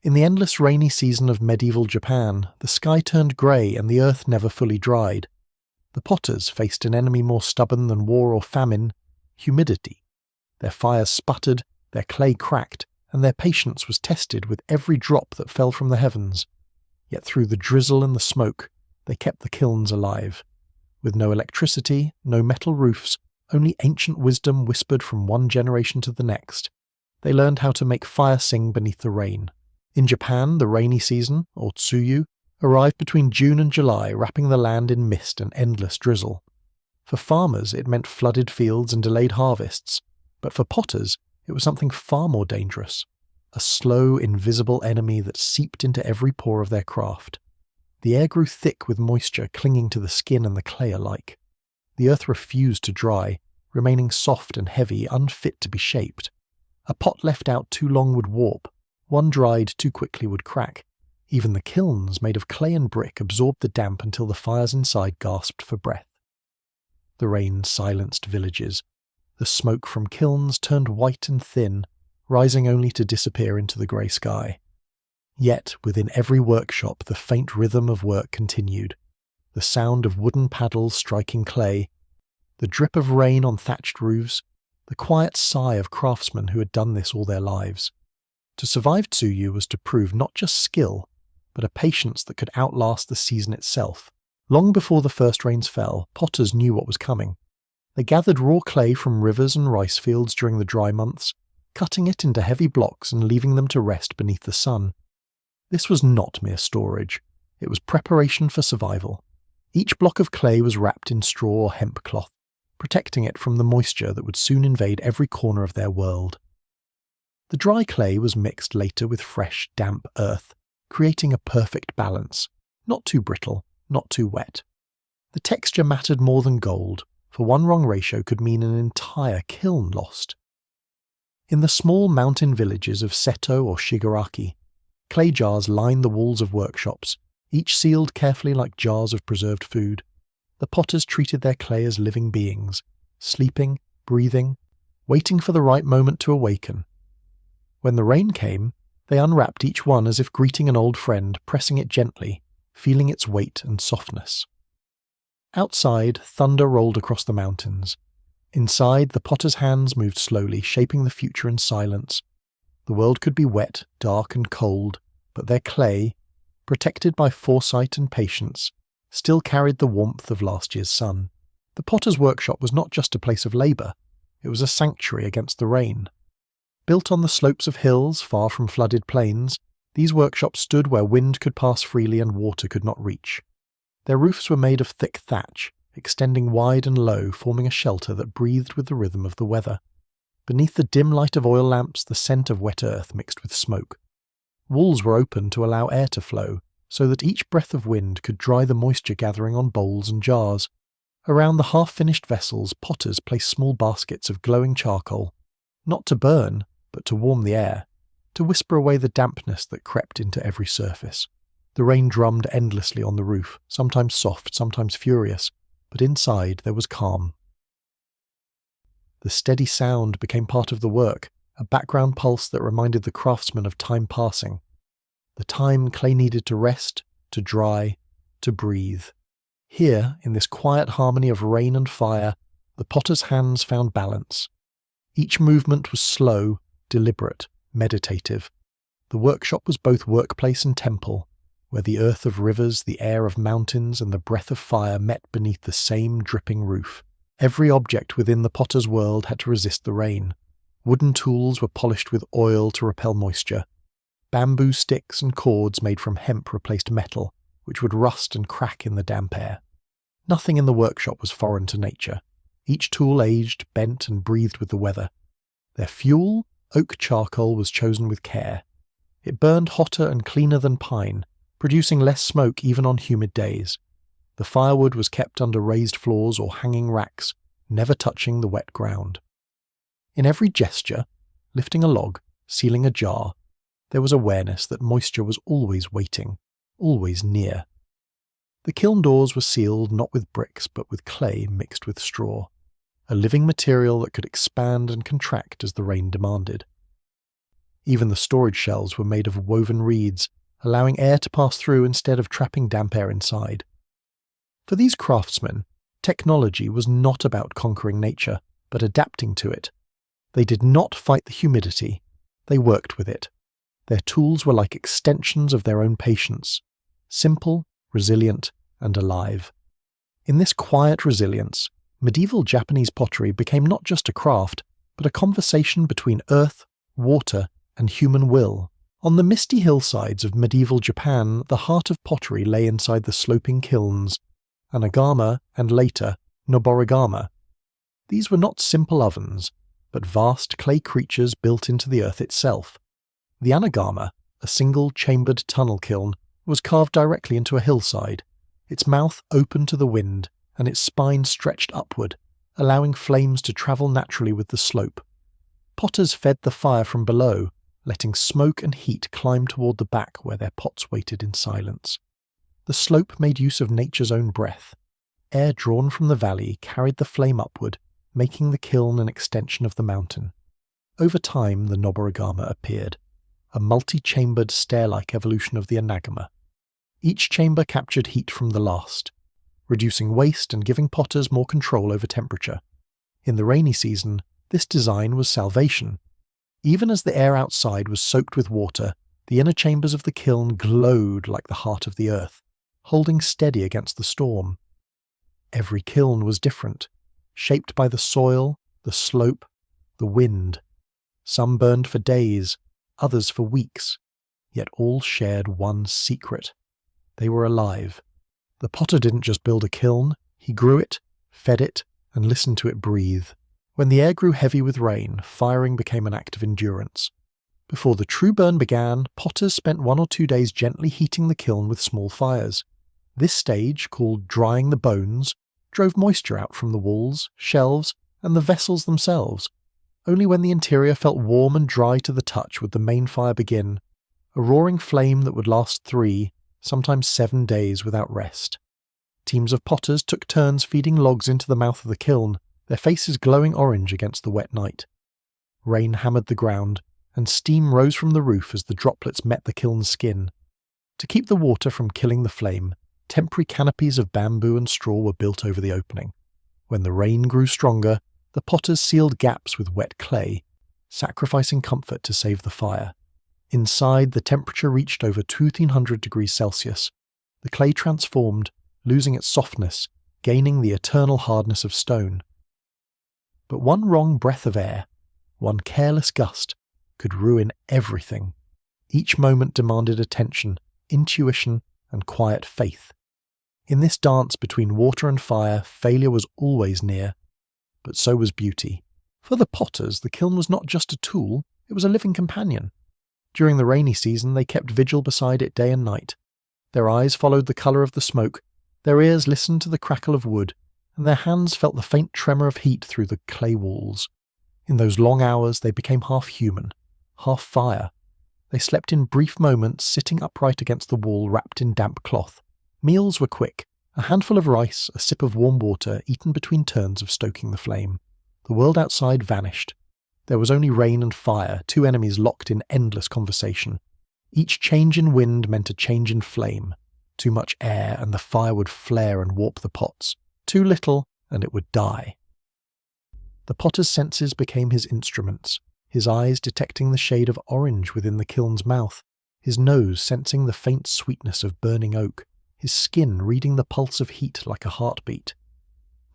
In the endless rainy season of medieval Japan, the sky turned grey and the earth never fully dried. The potters faced an enemy more stubborn than war or famine: humidity. Their fires sputtered, their clay cracked, and their patience was tested with every drop that fell from the heavens. Yet through the drizzle and the smoke, they kept the kilns alive. With no electricity, no metal roofs, only ancient wisdom whispered from one generation to the next, they learned how to make fire sing beneath the rain. In Japan, the rainy season, or tsuyu, arrived between June and July, wrapping the land in mist and endless drizzle. For farmers, it meant flooded fields and delayed harvests, but for potters, it was something far more dangerous: a slow, invisible enemy that seeped into every pore of their craft. The air grew thick with moisture clinging to the skin and the clay alike. The earth refused to dry, remaining soft and heavy, unfit to be shaped. A pot left out too long would warp, one dried too quickly would crack. Even the kilns, made of clay and brick, absorbed the damp until the fires inside gasped for breath. The rain silenced villages. The smoke from kilns turned white and thin, rising only to disappear into the grey sky. Yet within every workshop the faint rhythm of work continued. The sound of wooden paddles striking clay, the drip of rain on thatched roofs, the quiet sigh of craftsmen who had done this all their lives. To survive Tsuyu was to prove not just skill, but a patience that could outlast the season itself. Long before the first rains fell, potters knew what was coming. They gathered raw clay from rivers and rice fields during the dry months, cutting it into heavy blocks and leaving them to rest beneath the sun. This was not mere storage. It was preparation for survival. Each block of clay was wrapped in straw or hemp cloth, protecting it from the moisture that would soon invade every corner of their world. The dry clay was mixed later with fresh, damp earth, creating a perfect balance, not too brittle, not too wet. The texture mattered more than gold, for one wrong ratio could mean an entire kiln lost. In the small mountain villages of Seto or Shigaraki, clay jars lined the walls of workshops, each sealed carefully like jars of preserved food. The potters treated their clay as living beings, sleeping, breathing, waiting for the right moment to awaken. When the rain came, they unwrapped each one as if greeting an old friend, pressing it gently, feeling its weight and softness. Outside, thunder rolled across the mountains. Inside, the potters' hands moved slowly, shaping the future in silence. The world could be wet, dark and cold, but their clay, protected by foresight and patience, still carried the warmth of last year's sun. The potter's workshop was not just a place of labour, it was a sanctuary against the rain. Built on the slopes of hills far from flooded plains, these workshops stood where wind could pass freely and water could not reach. Their roofs were made of thick thatch, extending wide and low, forming a shelter that breathed with the rhythm of the weather. Beneath the dim light of oil lamps, the scent of wet earth mixed with smoke. Walls were open to allow air to flow, so that each breath of wind could dry the moisture gathering on bowls and jars. Around the half-finished vessels, potters placed small baskets of glowing charcoal, not to burn, but to warm the air, to whisper away the dampness that crept into every surface. The rain drummed endlessly on the roof, sometimes soft, sometimes furious, but inside there was calm. The steady sound became part of the work, a background pulse that reminded the craftsman of time passing. The time clay needed to rest, to dry, to breathe. Here, in this quiet harmony of rain and fire, the potter's hands found balance. Each movement was slow, deliberate, meditative. The workshop was both workplace and temple, where the earth of rivers, the air of mountains, and the breath of fire met beneath the same dripping roof. Every object within the potter's world had to resist the rain. Wooden tools were polished with oil to repel moisture. Bamboo sticks and cords made from hemp replaced metal, which would rust and crack in the damp air. Nothing in the workshop was foreign to nature. Each tool aged, bent, and breathed with the weather. Their fuel, oak charcoal, was chosen with care. It burned hotter and cleaner than pine, producing less smoke even on humid days. The firewood was kept under raised floors or hanging racks, never touching the wet ground. In every gesture, lifting a log, sealing a jar, there was awareness that moisture was always waiting, always near. The kiln doors were sealed not with bricks but with clay mixed with straw, a living material that could expand and contract as the rain demanded. Even the storage shelves were made of woven reeds, allowing air to pass through instead of trapping damp air inside. For these craftsmen, technology was not about conquering nature, but adapting to it. They did not fight the humidity, they worked with it. Their tools were like extensions of their own patience, simple, resilient, and alive. In this quiet resilience, medieval Japanese pottery became not just a craft, but a conversation between earth, water, and human will. On the misty hillsides of medieval Japan, the heart of pottery lay inside the sloping kilns, Anagama and later Noborigama. These were not simple ovens, but vast clay creatures built into the earth itself. The Anagama, a single-chambered tunnel kiln, was carved directly into a hillside, its mouth open to the wind and its spine stretched upward, allowing flames to travel naturally with the slope. Potters fed the fire from below, letting smoke and heat climb toward the back where their pots waited in silence. The slope made use of nature's own breath. Air drawn from the valley carried the flame upward, making the kiln an extension of the mountain. Over time, the Noborigama appeared, a multi-chambered stair-like evolution of the Anagama. Each chamber captured heat from the last, reducing waste and giving potters more control over temperature. In the rainy season, this design was salvation. Even as the air outside was soaked with water, the inner chambers of the kiln glowed like the heart of the earth, holding steady against the storm. Every kiln was different, shaped by the soil, the slope, the wind. Some burned for days, others for weeks, yet all shared one secret. They were alive. The potter didn't just build a kiln, he grew it, fed it, and listened to it breathe. When the air grew heavy with rain, firing became an act of endurance. Before the true burn began, potters spent 1 or 2 days gently heating the kiln with small fires. This stage, called drying the bones, drove moisture out from the walls, shelves, and the vessels themselves. Only when the interior felt warm and dry to the touch would the main fire begin, a roaring flame that would last 3, sometimes 7 days without rest. Teams of potters took turns feeding logs into the mouth of the kiln, their faces glowing orange against the wet night. Rain hammered the ground, and steam rose from the roof as the droplets met the kiln's skin. To keep the water from killing the flame, temporary canopies of bamboo and straw were built over the opening. When the rain grew stronger, the potters sealed gaps with wet clay, sacrificing comfort to save the fire. Inside, the temperature reached over 1300 degrees Celsius. The clay transformed, losing its softness, gaining the eternal hardness of stone. But one wrong breath of air, one careless gust, could ruin everything. Each moment demanded attention, intuition, and quiet faith. In this dance between water and fire, failure was always near, but so was beauty. For the potters, the kiln was not just a tool, it was a living companion. During the rainy season, they kept vigil beside it day and night. Their eyes followed the colour of the smoke, their ears listened to the crackle of wood, and their hands felt the faint tremor of heat through the clay walls. In those long hours, they became half human, half fire. They slept in brief moments, sitting upright against the wall wrapped in damp cloth. Meals were quick, a handful of rice, a sip of warm water, eaten between turns of stoking the flame. The world outside vanished. There was only rain and fire, 2 enemies locked in endless conversation. Each change in wind meant a change in flame. Too much air and the fire would flare and warp the pots. Too little and it would die. The potter's senses became his instruments, his eyes detecting the shade of orange within the kiln's mouth, his nose sensing the faint sweetness of burning oak, his skin reading the pulse of heat like a heartbeat.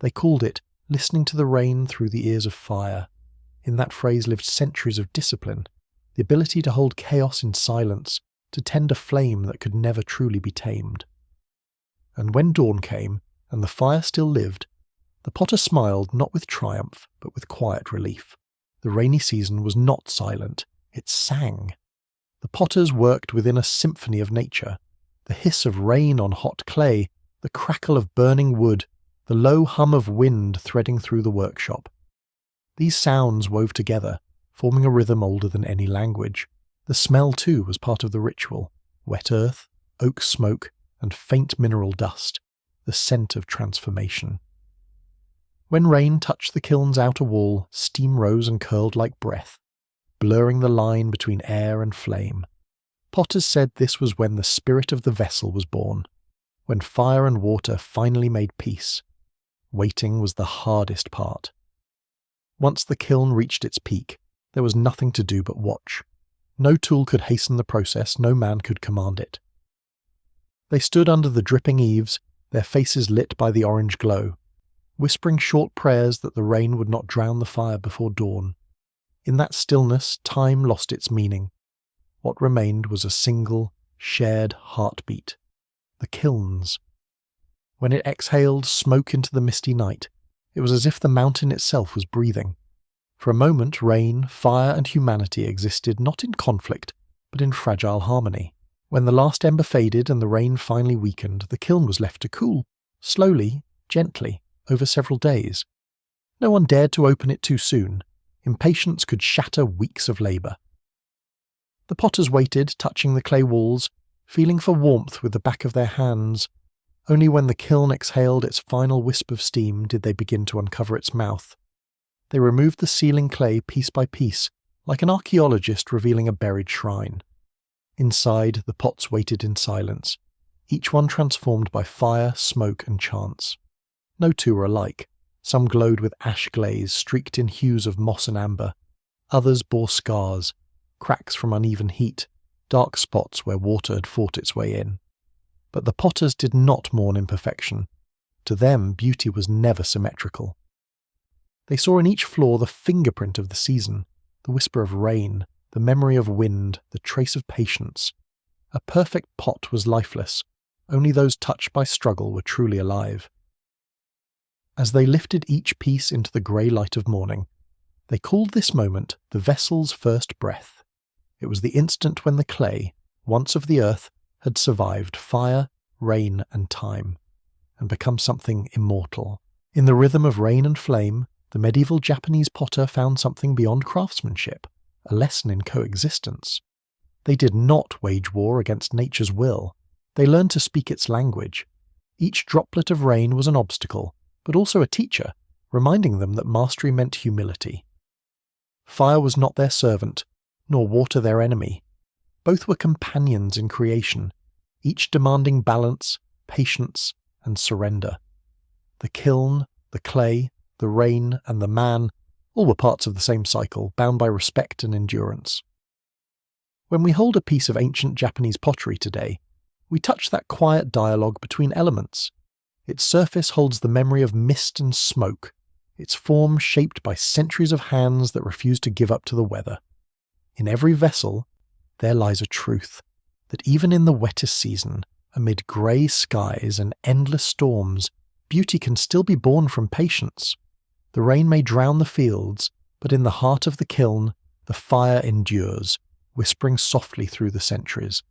They called it listening to the rain through the ears of fire. In that phrase lived centuries of discipline, the ability to hold chaos in silence, to tend a flame that could never truly be tamed. And when dawn came, and the fire still lived, the potter smiled not with triumph, but with quiet relief. The rainy season was not silent, it sang. The potters worked within a symphony of nature, the hiss of rain on hot clay, the crackle of burning wood, the low hum of wind threading through the workshop. These sounds wove together, forming a rhythm older than any language. The smell, too, was part of the ritual: wet earth, oak smoke, and faint mineral dust, the scent of transformation. When rain touched the kiln's outer wall, steam rose and curled like breath. blurring the line between air and flame. Potters said this was when the spirit of the vessel was born, when fire and water finally made peace. Waiting was the hardest part. Once the kiln reached its peak, there was nothing to do but watch. No tool could hasten the process, no man could command it. They stood under the dripping eaves, their faces lit by the orange glow, whispering short prayers that the rain would not drown the fire before dawn. In that stillness, time lost its meaning. What remained was a single, shared heartbeat. The kiln's. When it exhaled smoke into the misty night, it was as if the mountain itself was breathing. For a moment, rain, fire, and humanity existed not in conflict, but in fragile harmony. When the last ember faded and the rain finally weakened, the kiln was left to cool, slowly, gently, over several days. No one dared to open it too soon. Impatience could shatter weeks of labour. The potters waited, touching the clay walls, feeling for warmth with the back of their hands. Only when the kiln exhaled its final wisp of steam did they begin to uncover its mouth. They removed the sealing clay piece by piece, like an archaeologist revealing a buried shrine. Inside, the pots waited in silence, each one transformed by fire, smoke, and chance. No two were alike. Some glowed with ash glaze, streaked in hues of moss and amber. Others bore scars, cracks from uneven heat, dark spots where water had fought its way in. But the potters did not mourn imperfection. To them, beauty was never symmetrical. They saw in each flaw the fingerprint of the season, the whisper of rain, the memory of wind, the trace of patience. A perfect pot was lifeless. Only those touched by struggle were truly alive. As they lifted each piece into the grey light of morning, they called this moment the vessel's first breath. It was the instant when the clay, once of the earth, had survived fire, rain, and time, and become something immortal. In the rhythm of rain and flame, the medieval Japanese potter found something beyond craftsmanship, a lesson in coexistence. They did not wage war against nature's will. They learned to speak its language. Each droplet of rain was an obstacle, but also a teacher, reminding them that mastery meant humility. Fire was not their servant, nor water their enemy. Both were companions in creation, each demanding balance, patience, and surrender. The kiln, the clay, the rain, and the man all were parts of the same cycle, bound by respect and endurance. When we hold a piece of ancient Japanese pottery today, we touch that quiet dialogue between elements. Its surface holds the memory of mist and smoke, its form shaped by centuries of hands that refuse to give up to the weather. In every vessel, there lies a truth, that even in the wettest season, amid grey skies and endless storms, beauty can still be born from patience. The rain may drown the fields, but in the heart of the kiln, the fire endures, whispering softly through the centuries.